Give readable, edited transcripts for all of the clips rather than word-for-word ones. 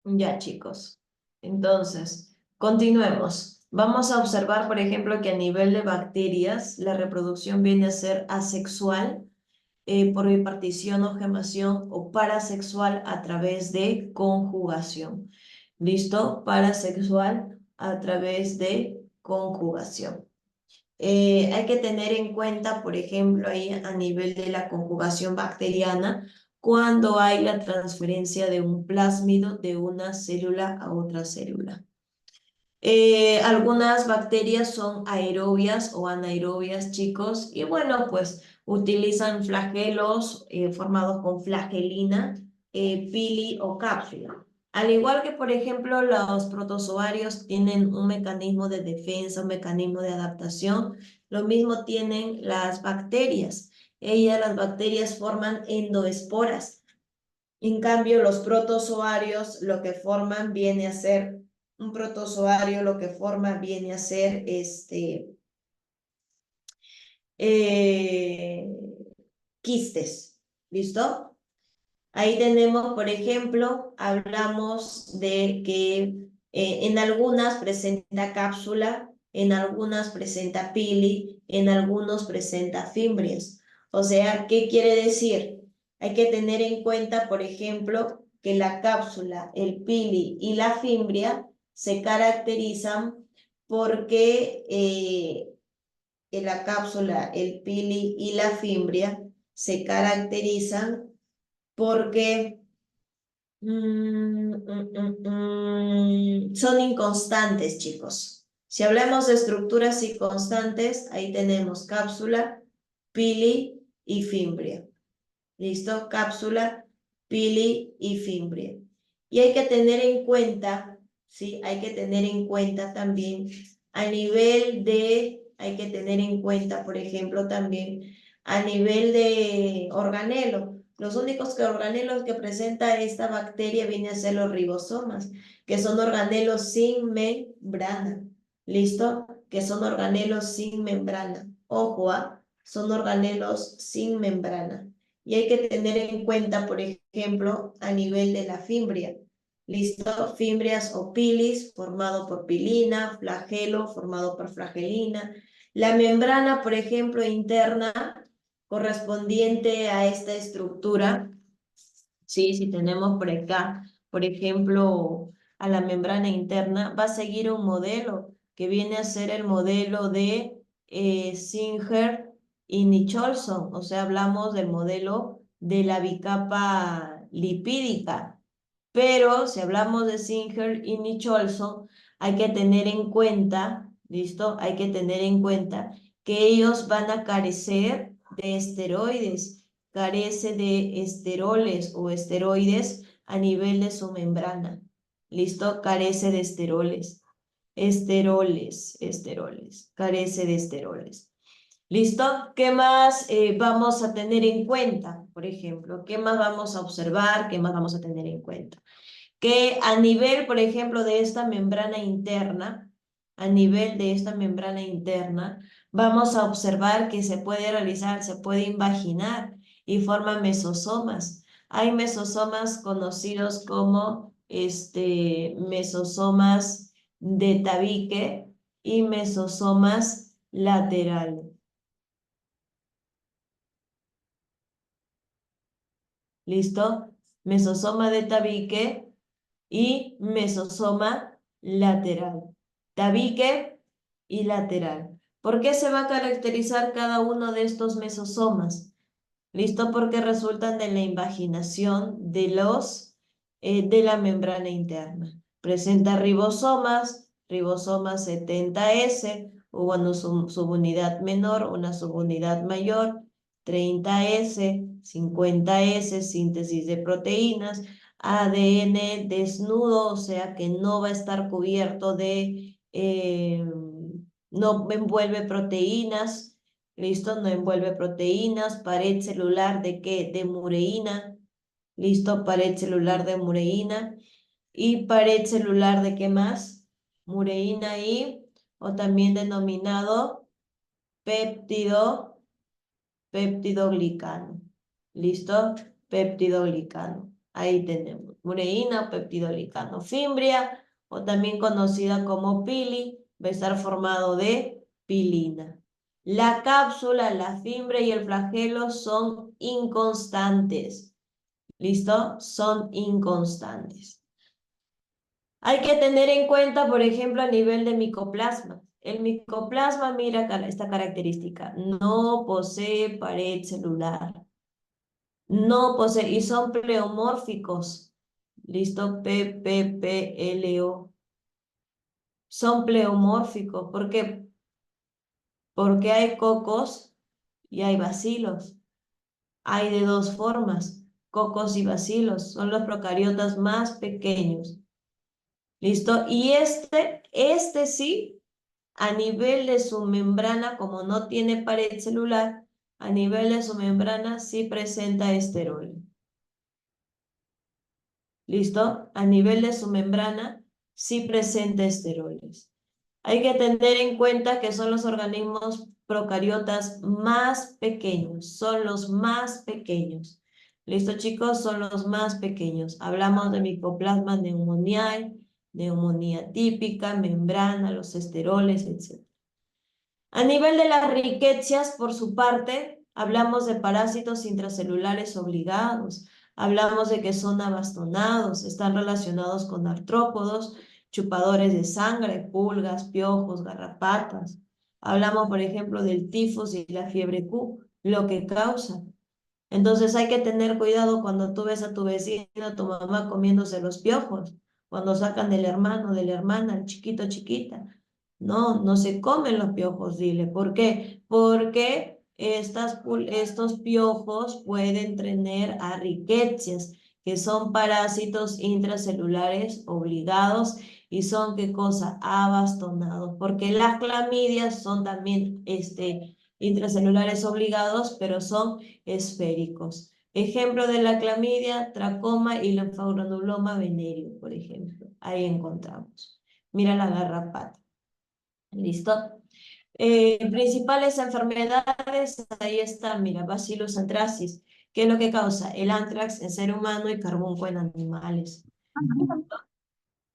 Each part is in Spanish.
Ya, chicos. Entonces, continuemos. Vamos a observar, por ejemplo, que a nivel de bacterias, la reproducción viene a ser asexual por bipartición o gemación o parasexual a través de conjugación. ¿Listo? Parasexual a través de conjugación. Hay que tener en cuenta, por ejemplo, ahí a nivel de la conjugación bacteriana, cuando hay la transferencia de un plásmido de una célula a otra célula. Algunas bacterias son aerobias o anaerobias, chicos, y bueno, pues utilizan flagelos formados con flagelina, pili o cápsula. Al igual que, por ejemplo, los protozoarios tienen un mecanismo de defensa, un mecanismo de adaptación, lo mismo tienen las bacterias. Las bacterias forman endoesporas. En cambio, los protozoarios lo que forman viene a ser un protozoario, lo que forma viene a ser eh, quistes. ¿Listo? Ahí tenemos, por ejemplo, hablamos de que en algunas presenta cápsula, en algunas presenta pili, en algunos presenta fimbrias. O sea, ¿qué quiere decir? Hay que tener en cuenta, por ejemplo, que la cápsula, el pili y la fimbria se caracterizan porque en la cápsula, el pili y la fimbria se caracterizan porque son inconstantes, chicos. Si hablamos de estructuras inconstantes, ahí tenemos cápsula, pili y fimbria. ¿Listo? Cápsula, pili y fimbria. Y hay que tener en cuenta, ¿sí? Hay que tener en cuenta también a nivel de, hay que tener en cuenta, por ejemplo, también a nivel de organelo. Los únicos organelos que presenta esta bacteria vienen a ser los ribosomas, que son organelos sin membrana. ¿Listo? Que son organelos sin membrana. Ojo, son organelos sin membrana. Y hay que tener en cuenta, por ejemplo, a nivel de la fimbria. ¿Listo? Fimbrias o pilis, formado por pilina, flagelo, formado por flagelina. La membrana, por ejemplo, interna, correspondiente a esta estructura. Sí, si tenemos por acá, por ejemplo, a la membrana interna, va a seguir un modelo que viene a ser el modelo de Singer y Nicholson. O sea, hablamos del modelo de la bicapa lipídica. Pero si hablamos de Singer y Nicholson, hay que tener en cuenta, ¿listo? Hay que tener en cuenta que ellos van a carecer de esteroides, carece de esteroles o esteroides a nivel de su membrana. ¿Listo? Carece de esteroles. Esteroles, carece de esteroles. ¿Listo? ¿Qué más vamos a tener en cuenta? Por ejemplo, ¿qué más vamos a observar? ¿Qué más vamos a tener en cuenta? Que a nivel, por ejemplo, de esta membrana interna, a nivel de esta membrana interna, vamos a observar que se puede realizar, se puede invaginar y forma mesosomas. Hay mesosomas conocidos como mesosomas de tabique y mesosomas laterales. ¿Listo? Mesosoma de tabique y mesosoma lateral. Tabique y lateral. ¿Por qué se va a caracterizar cada uno de estos mesosomas? ¿Listo? Porque resultan de la invaginación de la membrana interna. Presenta ribosomas, ribosoma 70S, o bueno, subunidad menor, una subunidad mayor, 30S, 50S, síntesis de proteínas, ADN desnudo, o sea que no va a estar cubierto no envuelve proteínas. ¿Listo? No envuelve proteínas, pared celular ¿de qué? De mureína. ¿Listo? Pared celular de mureína. Y pared celular ¿de qué más? Mureína y, o también denominado péptidoglicano. ¿Listo? Péptidoglicano. Ahí tenemos ureína, peptidolicano fimbria, o también conocida como pili, va a estar formado de pilina. La cápsula, la fimbria y el flagelo son inconstantes. ¿Listo? Son inconstantes. Hay que tener en cuenta, por ejemplo, a nivel de micoplasma. El micoplasma, mira esta característica, no posee pared celular. No posee, y son pleomórficos. ¿Listo? PPPLO. Son pleomórficos. ¿Por qué? Porque hay cocos y hay bacilos. Hay de dos formas, cocos y bacilos. Son los procariotas más pequeños. ¿Listo? Y este sí, a nivel de su membrana, como no tiene pared celular, a nivel de su membrana sí presenta esteroles. ¿Listo? A nivel de su membrana sí presenta esteroides. Hay que tener en cuenta que son los organismos procariotas más pequeños, son los más pequeños. ¿Listo, chicos? Son los más pequeños. Hablamos de Mycoplasma pneumoniae, neumonía típica, membrana, los esteroles, etc. A nivel de las riquecias, por su parte, hablamos de parásitos intracelulares obligados, hablamos de que son abastonados, están relacionados con artrópodos, chupadores de sangre, pulgas, piojos, garrapatas. Hablamos, por ejemplo, del tifus y la fiebre Q, lo que causa. Entonces hay que tener cuidado cuando tú ves a tu vecino, a tu mamá comiéndose los piojos, cuando sacan del hermano, de la hermana, el chiquito, chiquita. No, no se comen los piojos, dile. ¿Por qué? Porque estos piojos pueden tener a riquecias, que son parásitos intracelulares obligados y son, ¿qué cosa? Abastonados. Porque las clamidias son también intracelulares obligados, pero son esféricos. Ejemplo de la clamidia, tracoma y linfogranuloma venéreo, por ejemplo. Ahí encontramos. Mira la garrapata. ¿Listo? Principales enfermedades, ahí está, mira, Bacillus anthracis. ¿Qué es lo que causa? El anthrax en ser humano y carbunco en animales.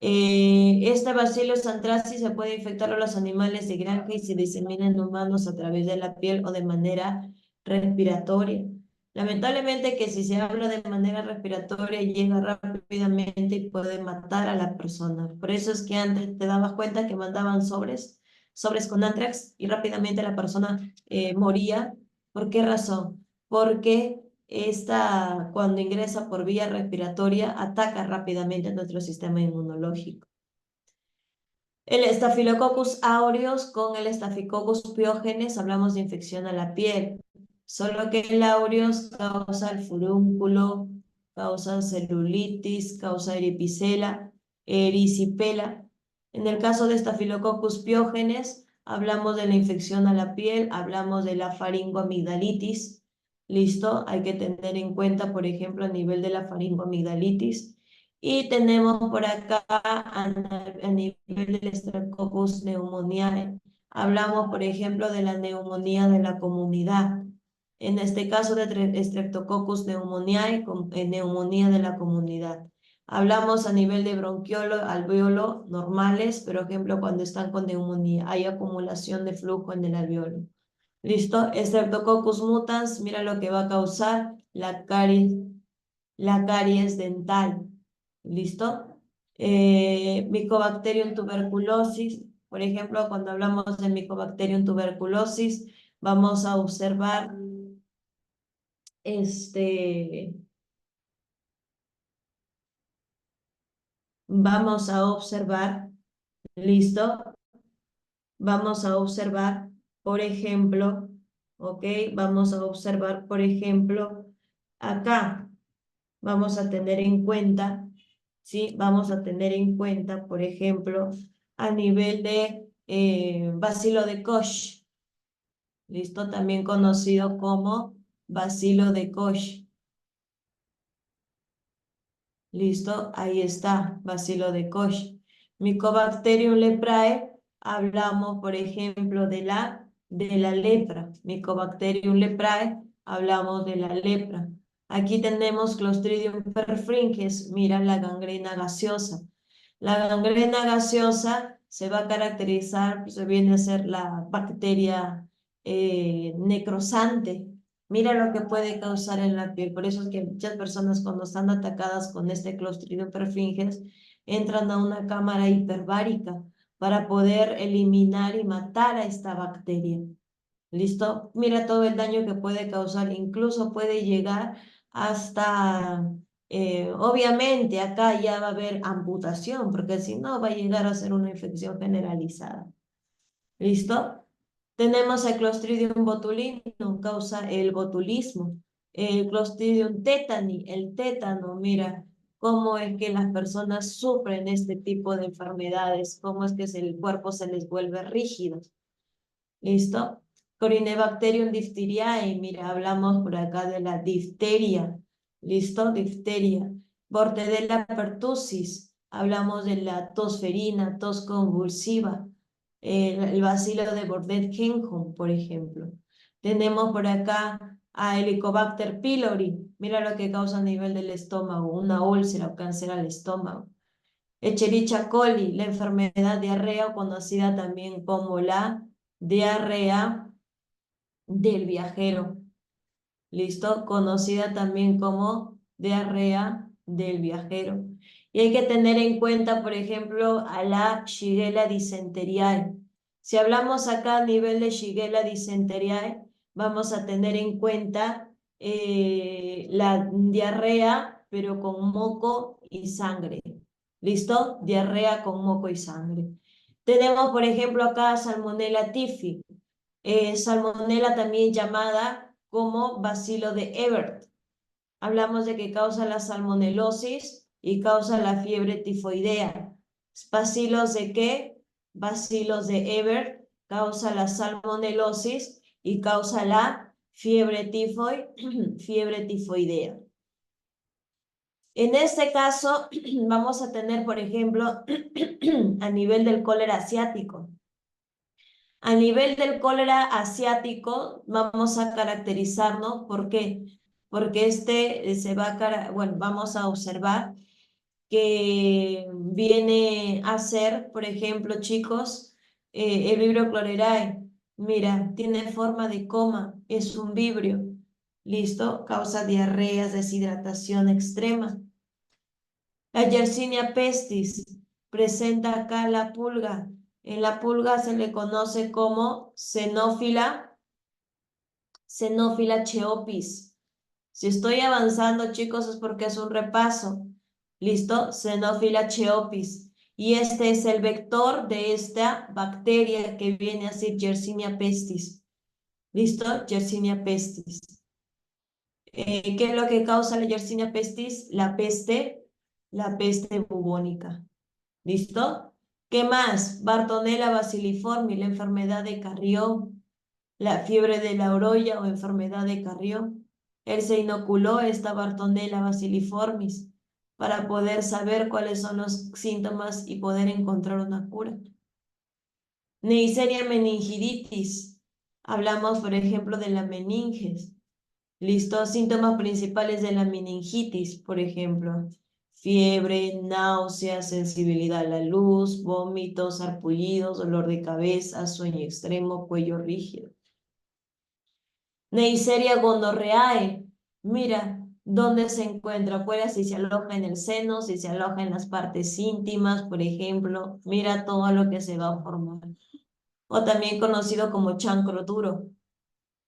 Esta Bacillus anthracis se puede infectar a los animales de granja y se disemina en humanos a través de la piel o de manera respiratoria. Lamentablemente que si se habla de manera respiratoria llega rápidamente y puede matar a la persona. Por eso es que antes te dabas cuenta que mandaban sobres con anthrax y rápidamente la persona moría. ¿Por qué razón? Porque cuando ingresa por vía respiratoria, ataca rápidamente a nuestro sistema inmunológico. El Staphylococcus aureus con el Staphylococcus pyogenes hablamos de infección a la piel. Solo que el aureus causa el furúnculo, causa celulitis, causa erisipela. En el caso de Staphylococcus pyogenes, hablamos de la infección a la piel, hablamos de la faringoamigdalitis. ¿Listo? Hay que tener en cuenta, por ejemplo, a nivel de la faringoamigdalitis. Y tenemos por acá a nivel del Streptococcus pneumoniae. Hablamos, por ejemplo, de la neumonía de la comunidad. En este caso de Streptococcus pneumoniae, neumonía de la comunidad. Hablamos a nivel de bronquiolo, alveolo, normales, por ejemplo, cuando están con neumonía, hay acumulación de flujo en el alveolo. ¿Listo? Streptococcus mutans, mira lo que va a causar la caries dental. ¿Listo? Mycobacterium tuberculosis, por ejemplo, cuando hablamos de Mycobacterium tuberculosis, vamos a observar vamos a observar, ¿listo? Vamos a observar, por ejemplo, ¿ok? Vamos a observar, por ejemplo, acá vamos a tener en cuenta, ¿sí? Vamos a tener en cuenta, por ejemplo, a nivel de bacilo de Koch, ¿listo? También conocido como bacilo de Koch. ¿Listo? Ahí está, bacilo de Koch. Mycobacterium leprae, hablamos, por ejemplo, de la lepra. Mycobacterium leprae, hablamos de la lepra. Aquí tenemos Clostridium perfringens, mira la gangrena gaseosa. La gangrena gaseosa se va a caracterizar, pues viene a ser la bacteria necrosante. Mira lo que puede causar en la piel. Por eso es que muchas personas cuando están atacadas con este Clostridium perfringens entran a una cámara hiperbárica para poder eliminar y matar a esta bacteria. ¿Listo? Mira todo el daño que puede causar, incluso puede llegar hasta, obviamente acá ya va a haber amputación, porque si no va a llegar a ser una infección generalizada. ¿Listo? Tenemos el Clostridium botulinum, causa el botulismo. El Clostridium tetani, el tétano, mira cómo es que las personas sufren este tipo de enfermedades, cómo es que el cuerpo se les vuelve rígido. ¿Listo? Corynebacterium diphtheriae, mira, hablamos por acá de la difteria. ¿Listo? Difteria. Bordetella pertussis, hablamos de la tosferina, tos convulsiva. El bacilo de Bordet-Kenham, por ejemplo. Tenemos por acá a Helicobacter pylori, mira lo que causa a nivel del estómago, una úlcera o cáncer al estómago. Escherichia coli, la enfermedad diarrea, conocida también como la diarrea del viajero. ¿Listo? Conocida también como diarrea del viajero. Y hay que tener en cuenta, por ejemplo, a la Shigella dysenteriae. Si hablamos acá a nivel de Shigella dysenteriae, vamos a tener en cuenta la diarrea, pero con moco y sangre. ¿Listo? Diarrea con moco y sangre. Tenemos, por ejemplo, acá Salmonella typhi. Salmonella también llamada como bacilo de Ebert. Hablamos de que causa la salmonelosis y causa la fiebre tifoidea. ¿Bacilos de qué? Bacilos de Ebert causa la salmonelosis y causa la fiebre tifoidea. En este caso, vamos a tener, por ejemplo, a nivel del cólera asiático. A nivel del cólera asiático, vamos a caracterizarnos, ¿por qué? Porque se va a, bueno, vamos a observar que viene a ser, por ejemplo, chicos, el Vibrio chlorerae. Mira, tiene forma de coma, es un vibrio. ¿Listo? Causa diarreas, deshidratación extrema. La Yersinia pestis presenta acá la pulga. En la pulga se le conoce como Xenophila cheopis. Si estoy avanzando, chicos, es porque es un repaso. ¿Listo? Xenophila cheopis. Y este es el vector de esta bacteria que viene a ser Yersinia pestis. ¿Listo? Yersinia pestis. ¿Qué es lo que causa la Yersinia pestis? La peste bubónica. ¿Listo? ¿Qué más? Bartonella basiliforme, la enfermedad de Carrión, la fiebre de la orolla o enfermedad de Carrión. Él se inoculó esta Bartonella basiliformis para poder saber cuáles son los síntomas y poder encontrar una cura. Neisseria meningitis. Hablamos, por ejemplo, de la meninges. ¿Listo? Síntomas principales de la meningitis, por ejemplo. Fiebre, náuseas, sensibilidad a la luz, vómitos, sarpullidos, dolor de cabeza, sueño extremo, cuello rígido. Neisseria gonorrheae. Mira, ¿dónde se encuentra? Fuera si se aloja en el seno, si se aloja en las partes íntimas, por ejemplo. Mira todo lo que se va a formar. O también conocido como chancro duro.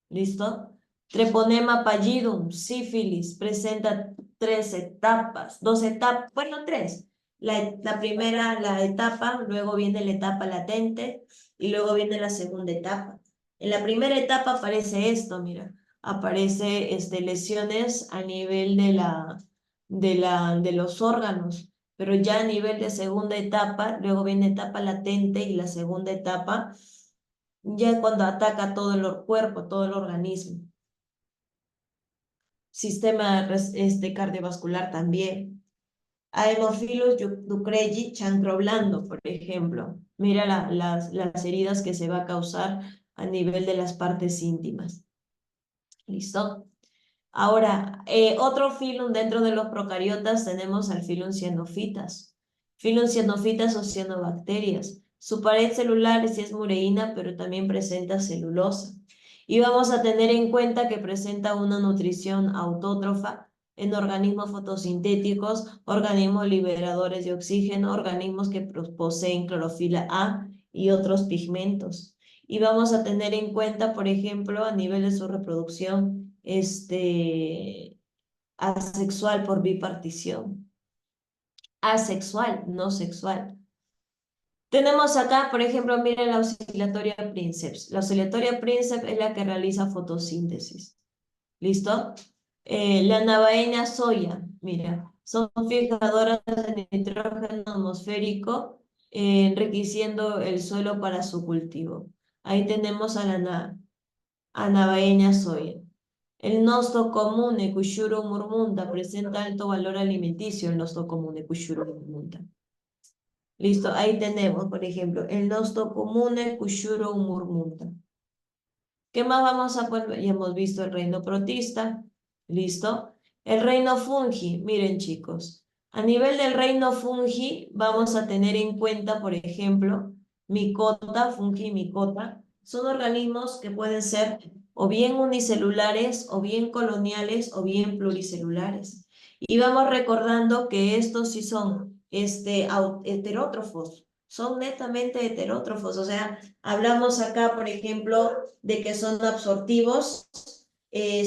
¿Listo? Treponema pallidum, sífilis, presenta 3 etapas, 2 etapas, bueno, 3. La primera, la etapa, luego viene la etapa latente y luego viene la segunda etapa. En la primera etapa aparece esto, mira, aparece lesiones a nivel de los órganos, pero ya a nivel de segunda etapa, luego viene etapa latente y la segunda etapa, ya cuando ataca todo el cuerpo, todo el organismo. Sistema cardiovascular también. A Haemophilus ducreyi chancro blando, por ejemplo. Mira las heridas que se va a causar a nivel de las partes íntimas. ¿Listo? Ahora, otro filum dentro de los procariotas tenemos al filum cianofitas. Filum cianofitas o cianobacterias. Su pared celular sí es mureína, pero también presenta celulosa. Y vamos a tener en cuenta que presenta una nutrición autótrofa en organismos fotosintéticos, organismos liberadores de oxígeno, organismos que poseen clorofila A y otros pigmentos. Y vamos a tener en cuenta, por ejemplo, a nivel de su reproducción, asexual por bipartición. Asexual, no sexual. Tenemos acá, por ejemplo, miren la oscilatoria princeps. La oscilatoria princeps es la que realiza fotosíntesis. ¿Listo? La navaeña soya, mira, son fijadoras de nitrógeno atmosférico, enriqueciendo el suelo para su cultivo. Ahí tenemos a la navaeña soya. El nosto comune, Cushuro murmunda, presenta alto valor alimenticio, el nosto comune, Cushuro murmunda. Listo, ahí tenemos, por ejemplo, el nosto comune, Cushuro murmunda. ¿Qué más vamos a poner? Ya hemos visto el reino protista. ¿Listo? El reino fungi. Miren, chicos. A nivel del reino fungi, vamos a tener en cuenta, por ejemplo, micota, fungi micota. Son organismos que pueden ser o bien unicelulares, o bien coloniales, o bien pluricelulares. Y vamos recordando que estos sí son heterótrofos. Son netamente heterótrofos, o sea, hablamos acá, por ejemplo, de que son absortivos,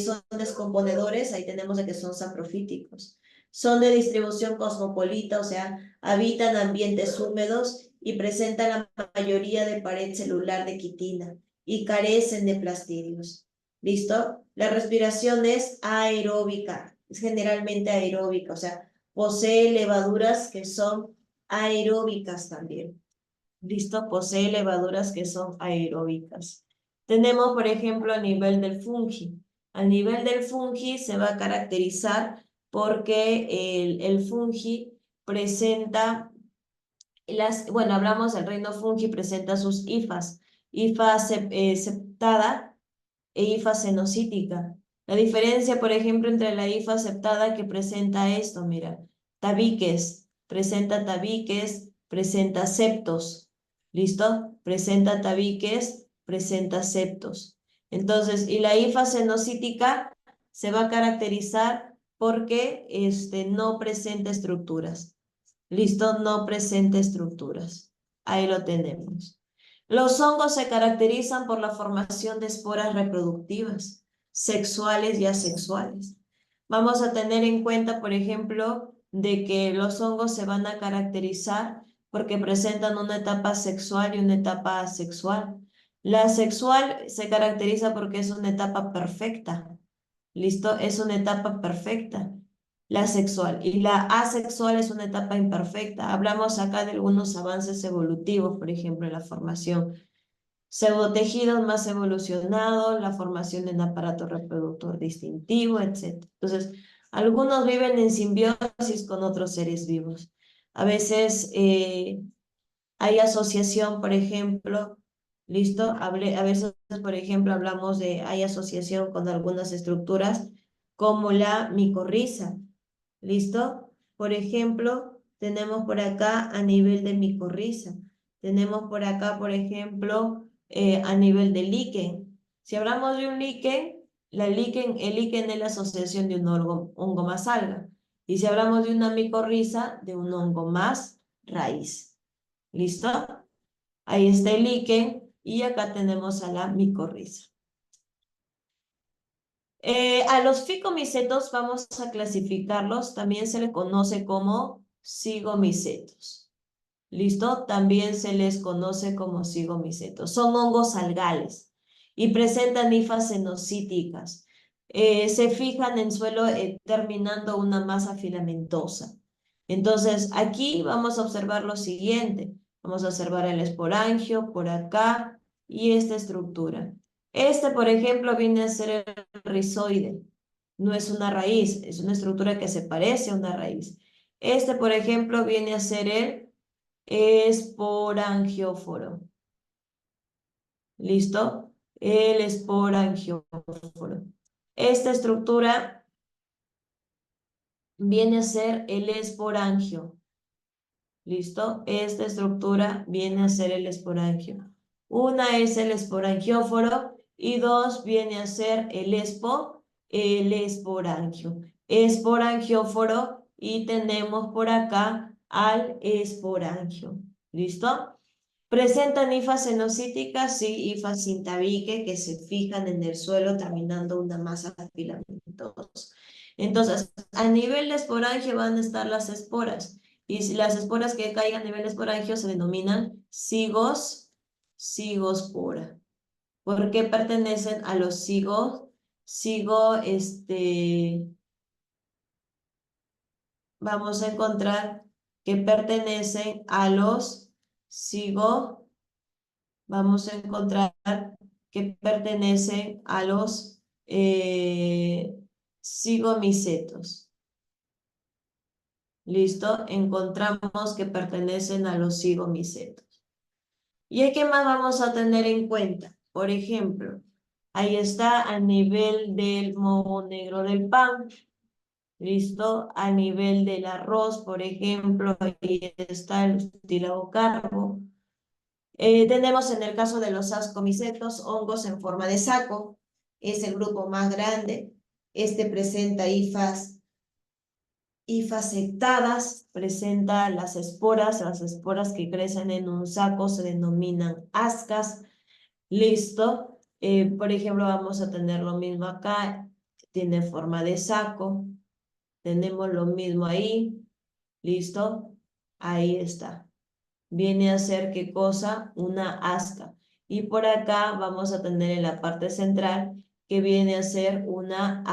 son descomponedores, ahí tenemos de que son saprofíticos. Son de distribución cosmopolita, o sea, habitan ambientes húmedos y presentan la mayoría de pared celular de quitina y carecen de plastidios. ¿Listo? La respiración es aeróbica, es generalmente aeróbica, o sea, posee levaduras que son aeróbicas también. ¿Listo? Posee levaduras que son aeróbicas. Tenemos, por ejemplo, a nivel del fungi. A nivel del fungi se va a caracterizar porque el fungi presenta bueno, hablamos del reino fungi, presenta sus hifas, hifa septada e hifa cenocítica. La diferencia, por ejemplo, entre la hifa septada que presenta esto, mira, tabiques, presenta septos, ¿listo? Presenta tabiques, presenta septos. Entonces, y la hifa cenocítica se va a caracterizar porque no presenta estructuras. ¿Listo? No presenta estructuras. Ahí lo tenemos. Los hongos se caracterizan por la formación de esporas reproductivas, sexuales y asexuales. Vamos a tener en cuenta, por ejemplo, de que los hongos se van a caracterizar porque presentan una etapa sexual y una etapa asexual. La sexual se caracteriza porque es una etapa perfecta. ¿Listo? Es una etapa perfecta, la sexual. Y la asexual es una etapa imperfecta. Hablamos acá de algunos avances evolutivos, por ejemplo, en la formación pseudotejidos más evolucionados, la formación de un aparato reproductor distintivo, etc. Entonces, algunos viven en simbiosis con otros seres vivos. A veces hay asociación, por ejemplo, ¿listo? A veces, por ejemplo, hablamos de, hay asociación con algunas estructuras como la micorriza, ¿listo? Por ejemplo, tenemos por acá a nivel de micorriza, tenemos por acá, por ejemplo, a nivel de líquen. Si hablamos de un líquen, el líquen es la asociación de un hongo más alga. Y si hablamos de una micorriza, de un hongo más raíz. ¿Listo? Ahí está el líquen y acá tenemos a la micorriza. A los ficomicetos vamos a clasificarlos, también se les conoce como cigomicetos. ¿Listo? También se les conoce como cigomicetos. Son hongos algales y presentan hifas cenocíticas. Se fijan en suelo terminando una masa filamentosa. Entonces, aquí vamos a observar lo siguiente. Vamos a observar el esporangio por acá y esta estructura. Este, por ejemplo, viene a ser el rizoide. No es una raíz, es una estructura que se parece a una raíz. Este, por ejemplo, viene a ser el esporangióforo. ¿Listo? El esporangióforo. Esta estructura viene a ser el esporangio. ¿Listo? Esta estructura viene a ser el esporangio. Una es el esporangióforo y dos viene a ser el esporangio. Esporangióforo y tenemos por acá al esporangio. ¿Listo? Presentan hifas cenocíticas y hifas sin tabique que se fijan en el suelo terminando una masa de filamentos. Entonces, a nivel de esporangio van a estar las esporas. Y si las esporas que caigan a nivel de esporangio se denominan cigospora. ¿Por qué pertenecen a los vamos a encontrar que pertenecen a los cigo, vamos a encontrar que pertenecen a los cigomicetos. ¿Listo? Encontramos que pertenecen a los cigomicetos. ¿Y qué más vamos a tener en cuenta? Por ejemplo, ahí está a nivel del moho negro del pan. ¿Listo? A nivel del arroz, por ejemplo, ahí está el estilado carbo. Tenemos en el caso de los ascomicetos hongos en forma de saco. Es el grupo más grande. Este presenta hifas sectadas, presenta las esporas que crecen en un saco se denominan ascas. Listo. Por ejemplo, vamos a tener lo mismo acá, tiene forma de saco. Tenemos lo mismo ahí. ¿Listo? Ahí está. Viene a ser, ¿qué cosa? Una asca. Y por acá vamos a tener en la parte central que viene a ser una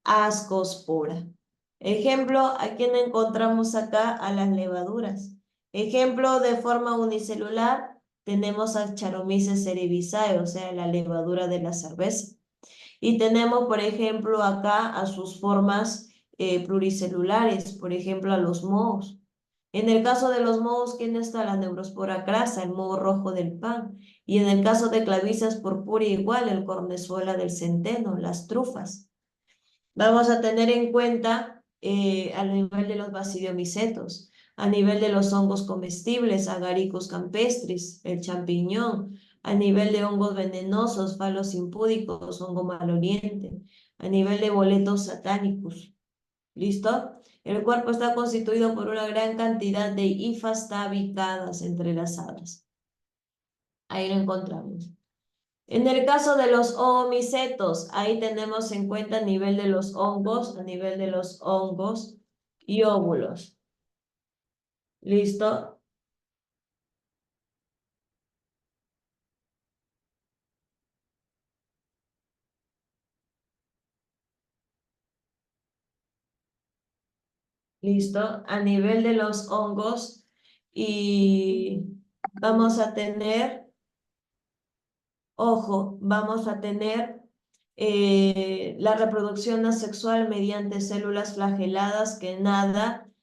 ascospora. Ejemplo, ¿a quién encontramos acá? A las levaduras. Ejemplo, de forma unicelular, tenemos a Saccharomyces cerevisiae, o sea, la levadura de la cerveza. Y tenemos, por ejemplo, acá a sus formas pluricelulares, por ejemplo, a los mohos. En el caso de los mohos, ¿quién está? La Neurospora crasa, el moho rojo del pan. Y en el caso de Clavicias purpurea igual, el cornezuela del centeno, las trufas. Vamos a tener en cuenta a nivel de los basidiomicetos, a nivel de los hongos comestibles, Agaricus campestris, el champiñón, a nivel de hongos venenosos, falos impúdicos, hongo maloliente, a nivel de boletos satánicos. ¿Listo? El cuerpo está constituido por una gran cantidad de hifas tabicadas entrelazadas. Ahí lo encontramos. En el caso de los oomicetos, ahí tenemos en cuenta a nivel de los hongos, y óvulos. ¿Listo? ¿Listo? A nivel de los hongos y vamos a tener, ojo, vamos a tener la reproducción asexual mediante células flageladas que nadan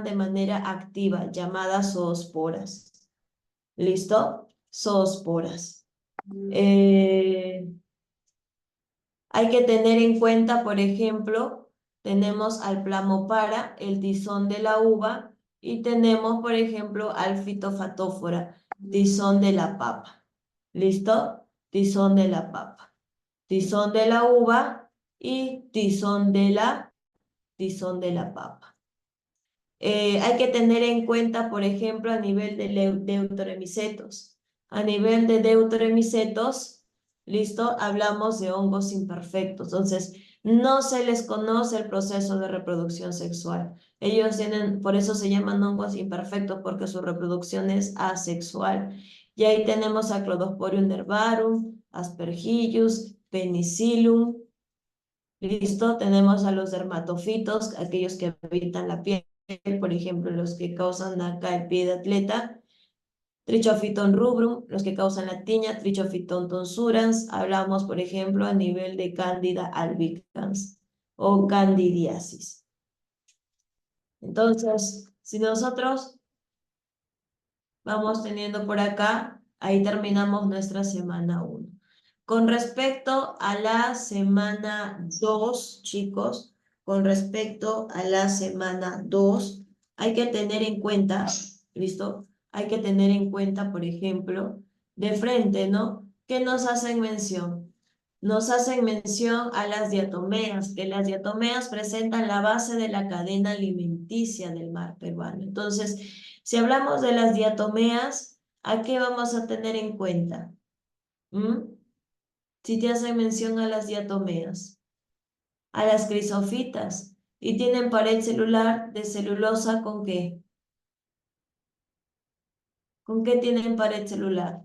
de manera activa, llamadas zoosporas. ¿Listo? Zoosporas. Hay que tener en cuenta, por ejemplo, tenemos al plamopara, el tizón de la uva, y tenemos, por ejemplo, al fitofatófora, tizón de la papa. ¿Listo? Tizón de la papa. Tizón de la uva y tizón de la papa. Hay que tener en cuenta, por ejemplo, a nivel de deuteremicetos. A nivel de deuteremicetos, ¿listo? Hablamos de hongos imperfectos. Entonces, no se les conoce el proceso de reproducción sexual. Ellos tienen, por eso se llaman hongos imperfectos, porque su reproducción es asexual. Y ahí tenemos a Clodosporium nervarum, Aspergillus, Penicillium. ¿Listo? Tenemos a los dermatofitos, aquellos que habitan la piel, por ejemplo, los que causan acá el pie de atleta, Trichophyton rubrum, los que causan la tiña, Trichophyton tonsurans, hablamos, por ejemplo, a nivel de Candida albicans o candidiasis. Entonces, si nosotros vamos teniendo por acá, ahí terminamos nuestra semana 1. Con respecto a la semana 2, chicos, con respecto a la semana 2, hay que tener en cuenta, ¿listo? Hay que tener en cuenta, por ejemplo, de frente, ¿no? ¿Qué nos hacen mención? Nos hacen mención a las diatomeas, que las diatomeas presentan la base de la cadena alimenticia del mar peruano. Entonces, si hablamos de las diatomeas, ¿a qué vamos a tener en cuenta? Si te hacen mención a las diatomeas, a las crisofitas, y tienen pared celular de celulosa ¿con qué? ¿Con qué tienen pared celular?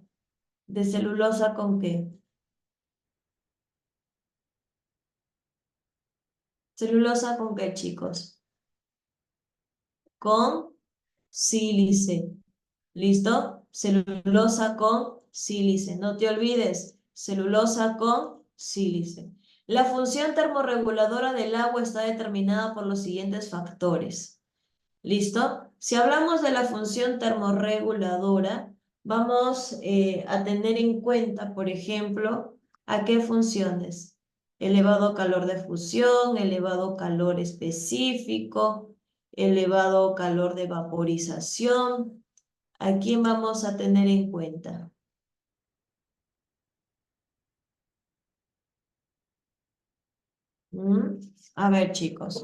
¿De celulosa con qué? ¿Celulosa con qué, chicos? Con sílice. ¿Listo? Celulosa con sílice. No te olvides, celulosa con sílice. La función termorreguladora del agua está determinada por los siguientes factores. ¿Listo? Si hablamos de la función termorreguladora, vamos a tener en cuenta, por ejemplo, ¿a qué funciones? Elevado calor de fusión, elevado calor específico, elevado calor de vaporización. ¿A quién vamos a tener en cuenta? ¿Mm? A ver, chicos.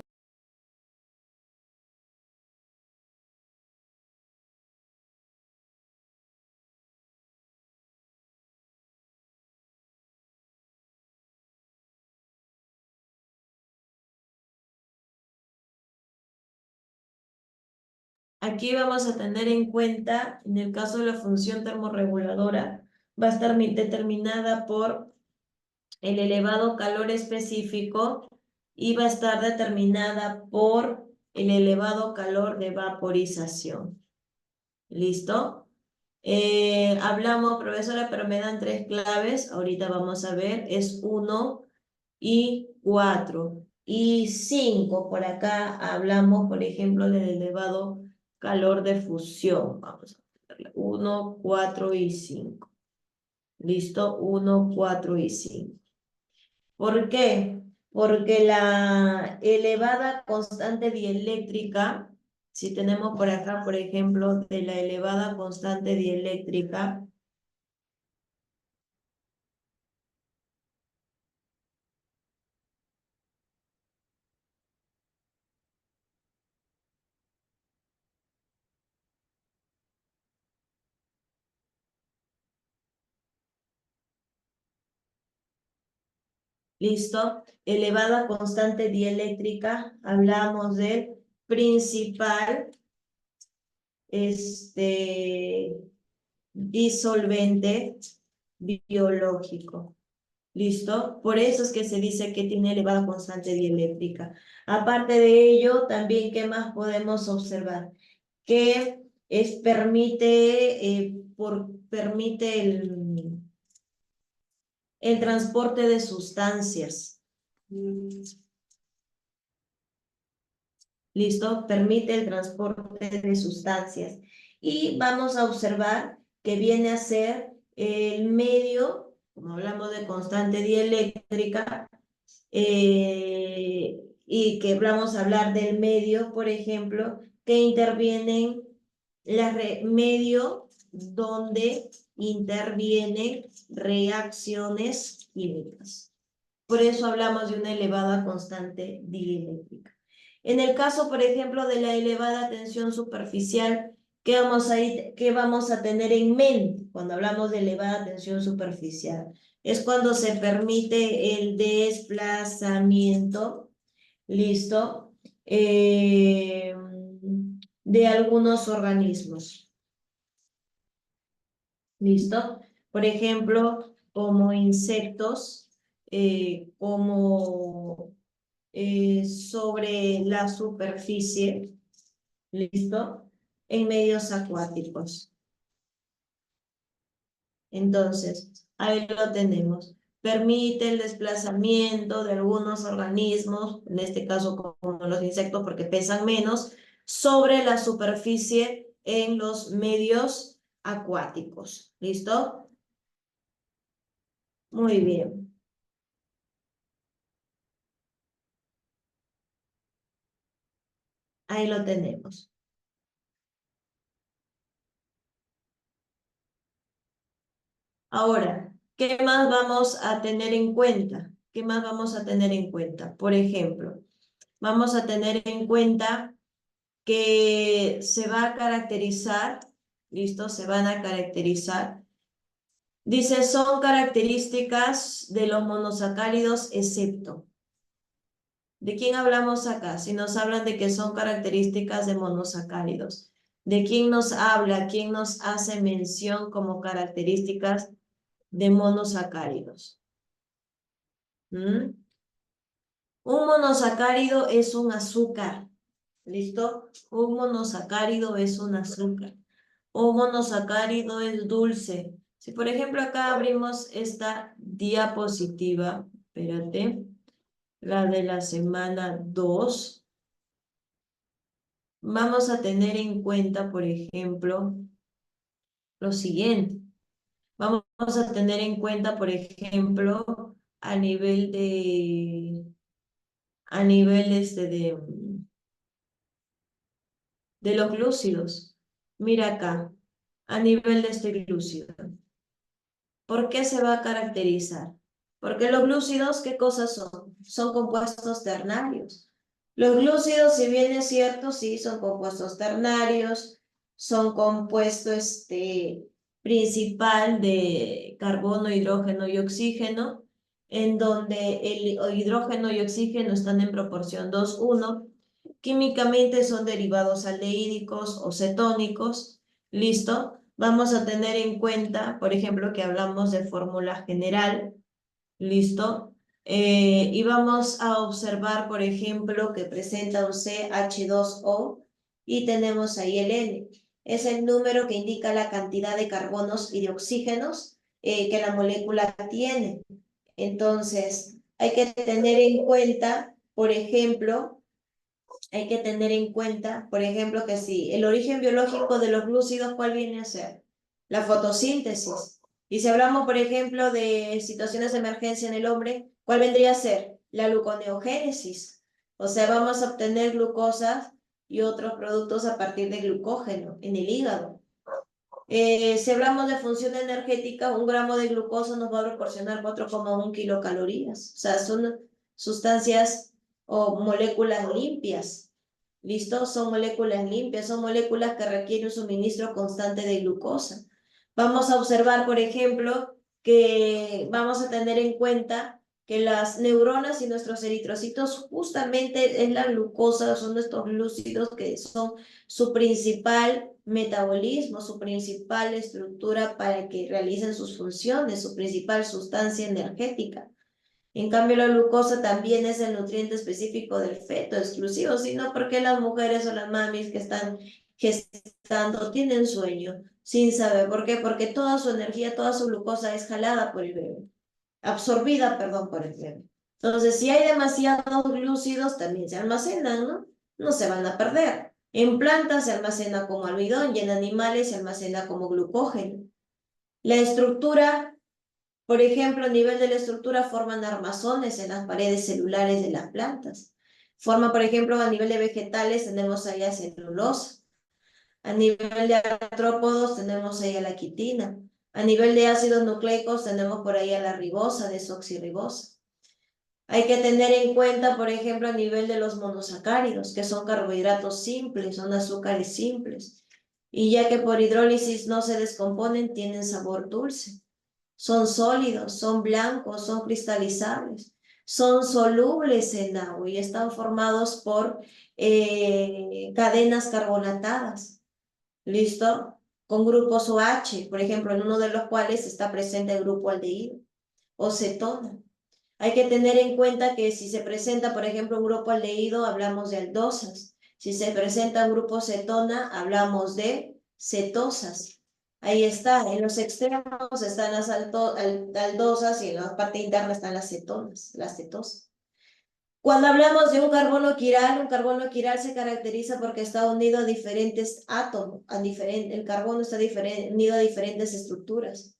Aquí vamos a tener en cuenta, en el caso de la función termorreguladora, va a estar determinada por el elevado calor específico y va a estar determinada por el elevado calor de vaporización. ¿Listo? Hablamos, profesora, pero me dan 3 claves. Ahorita vamos a ver, es 1 y 4. Y 5, por acá hablamos, por ejemplo, del elevado calor de fusión. Vamos a verla. 1, 4 y 5. ¿Listo? 1, 4 y 5. ¿Por qué? Porque la elevada constante dieléctrica, si tenemos por acá, por ejemplo, de la elevada constante dieléctrica, ¿listo? Elevada constante dieléctrica, hablamos del principal disolvente biológico. ¿Listo? Por eso es que se dice que tiene elevada constante dieléctrica. Aparte de ello, también, ¿qué más podemos observar? Que permite el transporte de sustancias. ¿Listo? Permite el transporte de sustancias. Y vamos a observar que viene a ser el medio, como hablamos de constante dieléctrica, y que vamos a hablar del medio, por ejemplo, que intervienen medio donde intervienen reacciones químicas. Por eso hablamos de una elevada constante dieléctrica. En el caso, por ejemplo, de la elevada tensión superficial, ¿qué vamos a tener en mente cuando hablamos de elevada tensión superficial? Es cuando se permite el desplazamiento, ¿listo? De algunos organismos, ¿listo? Por ejemplo, como insectos, como sobre la superficie, ¿listo? En medios acuáticos. Entonces, ahí lo tenemos. Permite el desplazamiento de algunos organismos, en este caso como los insectos porque pesan menos, sobre la superficie en los medios acuáticos. ¿Listo? Muy bien. Ahí lo tenemos. Ahora, ¿qué más vamos a tener en cuenta? ¿Qué más vamos a tener en cuenta? Por ejemplo, vamos a tener en cuenta que se va a caracterizar, ¿listo? Se van a caracterizar. Dice, son características de los monosacáridos excepto. ¿De quién hablamos acá? Si nos hablan de que son características de monosacáridos. ¿De quién nos habla? ¿Quién nos hace mención como características de monosacáridos? ¿Mm? Un monosacárido es un azúcar. ¿Listo? Un monosacárido es un azúcar. Un monosacárido es dulce. Si por ejemplo acá abrimos esta diapositiva, espérate, la de la semana 2, vamos a tener en cuenta, por ejemplo, lo siguiente. Vamos a tener en cuenta, por ejemplo, a nivel de los glúcidos. Mira acá, a nivel de este glúcido. ¿Por qué se va a caracterizar? Porque los glúcidos, ¿qué cosas son? Son compuestos ternarios. Los glúcidos, si bien es cierto, sí, son compuestos ternarios, son compuesto principal de carbono, hidrógeno y oxígeno, en donde el hidrógeno y oxígeno están en proporción 2:1. Químicamente son derivados aldehídicos o cetónicos. ¿Listo? Vamos a tener en cuenta, por ejemplo, que hablamos de fórmula general. ¿Listo? Y vamos a observar, por ejemplo, que presenta un CH2O y tenemos ahí el N. Es el número que indica la cantidad de carbonos y de oxígenos que la molécula tiene. Entonces, hay que tener en cuenta, por ejemplo, que si el origen biológico de los glúcidos, ¿cuál viene a ser? La fotosíntesis. Y si hablamos, por ejemplo, de situaciones de emergencia en el hombre, ¿cuál vendría a ser? La gluconeogénesis. O sea, vamos a obtener glucosas y otros productos a partir de glucógeno en el hígado. Si hablamos de función energética, 1 gramo de glucosa nos va a proporcionar 4,1 kilocalorías. O sea, son sustancias o moléculas limpias. ¿Listo? Son moléculas limpias, son moléculas que requieren un suministro constante de glucosa. Vamos a observar, por ejemplo, que vamos a tener en cuenta que las neuronas y nuestros eritrocitos justamente es la glucosa, son nuestros glúcidos que son su principal metabolismo, su principal estructura para que realicen sus funciones, su principal sustancia energética. En cambio, la glucosa también es el nutriente específico del feto, exclusivo, sino porque las mujeres o las mamis que están gestando tienen sueño, sin saber por qué, porque toda su energía, toda su glucosa es jalada por el bebé, absorbida, perdón, por el bebé. Entonces, si hay demasiados glúcidos, también se almacenan, ¿no? No se van a perder. En plantas se almacena como almidón y en animales se almacena como glucógeno. La estructura, por ejemplo, a nivel de la estructura forman armazones en las paredes celulares de las plantas. Forma, por ejemplo, a nivel de vegetales tenemos ahí la celulosa. A nivel de artrópodos tenemos ahí a la quitina. A nivel de ácidos nucleicos tenemos por ahí a la ribosa, desoxirribosa. Hay que tener en cuenta, por ejemplo, a nivel de los monosacáridos, que son carbohidratos simples, son azúcares simples. Y ya que por hidrólisis no se descomponen, tienen sabor dulce. Son sólidos, son blancos, son cristalizables, son solubles en agua y están formados por cadenas carbonatadas. ¿Listo? Con grupos OH, por ejemplo, en uno de los cuales está presente el grupo aldehído o cetona. Hay que tener en cuenta que si se presenta, por ejemplo, un grupo aldehído, hablamos de aldosas. Si se presenta un grupo cetona, hablamos de cetosas. Ahí está, en los extremos están las aldosas y en la parte interna están las cetonas, las cetosas. Cuando hablamos de un carbono quiral se caracteriza porque está unido a diferentes átomos, el carbono está unido a diferentes estructuras.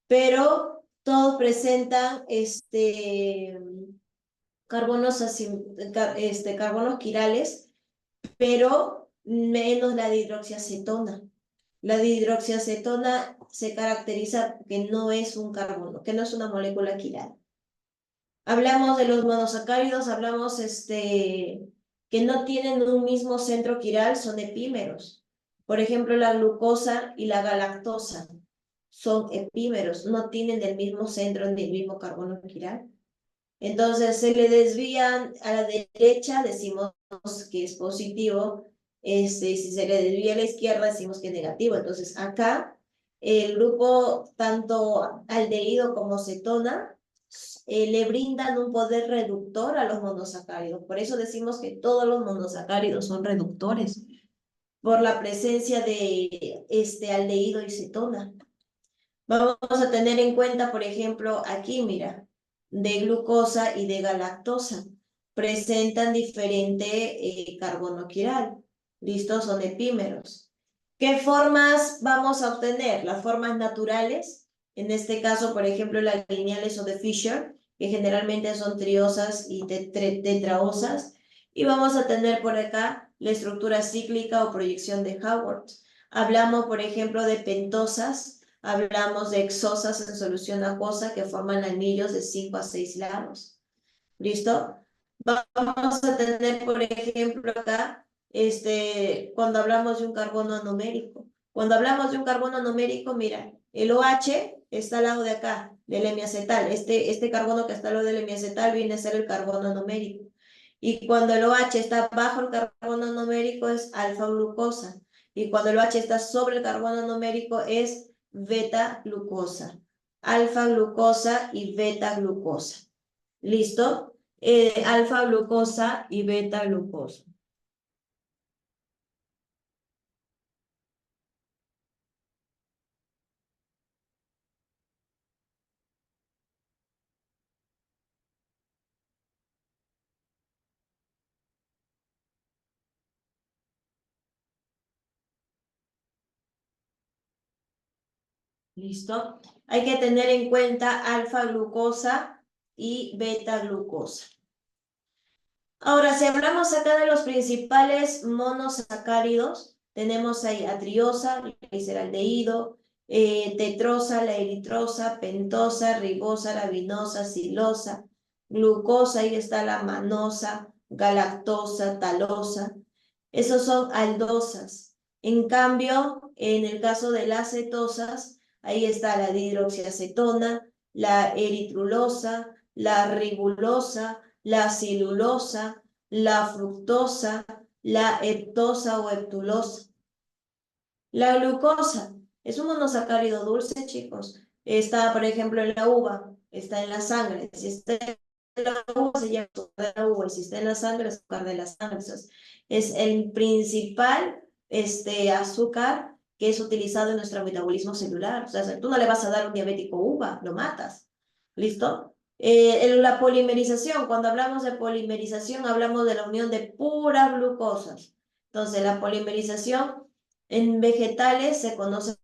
Pero todos presentan carbonos quirales, pero menos la dihidroxiacetona. La dihidroxiacetona se caracteriza que no es un carbono, que no es una molécula quiral. Hablamos de los monosacáridos, hablamos que no tienen un mismo centro quiral, son epímeros. Por ejemplo, la glucosa y la galactosa son epímeros, no tienen el mismo centro ni el mismo carbono quiral. Entonces, se le desvían a la derecha, decimos que es positivo, y si se le desvía a la izquierda, decimos que es negativo. Entonces, acá, el grupo, tanto aldehído como cetona, le brindan un poder reductor a los monosacáridos. Por eso decimos que todos los monosacáridos son reductores, por la presencia de aldehído y cetona. Vamos a tener en cuenta, por ejemplo, aquí, mira, de glucosa y de galactosa. Presentan diferente carbono quiral. ¿Listo? Son epímeros. ¿Qué formas vamos a obtener? Las formas naturales, en este caso, por ejemplo, las lineales o de Fischer, que generalmente son triosas y tetraosas. Y vamos a tener por acá la estructura cíclica o proyección de Howard. Hablamos, por ejemplo, de pentosas. Hablamos de hexosas en solución acuosa que forman anillos de 5 a 6 lados. ¿Listo? Vamos a tener, por ejemplo, acá, cuando hablamos de un carbono anomérico. Cuando hablamos de un carbono anomérico, mira, el OH está al lado de acá, del hemiacetal. Este carbono que está al lado del hemiacetal viene a ser el carbono anomérico. Y cuando el OH está bajo el carbono anomérico es alfa-glucosa. Y cuando el OH está sobre el carbono anomérico es beta-glucosa. Alfa-glucosa y beta-glucosa. ¿Listo? Alfa-glucosa y beta-glucosa. ¿Listo? Hay que tener en cuenta alfa-glucosa y beta-glucosa. Ahora, si hablamos acá de los principales monosacáridos, tenemos ahí a triosa, gliceraldehído, tetrosa, la eritrosa, pentosa, ribosa, la vinosa, silosa, glucosa, ahí está la manosa, galactosa, talosa. Esos son aldosas. En cambio, en el caso de las cetosas, ahí está la dihidroxiacetona, la eritrulosa, la ribulosa, la celulosa, la fructosa, la heptosa o heptulosa. La glucosa es un monosacárido dulce, chicos. Está, por ejemplo, en la uva, está en la sangre. Si está en la uva, se llama azúcar de la uva, y si está en la sangre, azúcar de la sangre. Entonces, es el principal azúcar que es utilizado en nuestro metabolismo celular. O sea, tú no le vas a dar a un diabético uva, lo matas. ¿Listo? En la polimerización, cuando hablamos de polimerización, hablamos de la unión de puras glucosas. Entonces, la polimerización en vegetales se conoce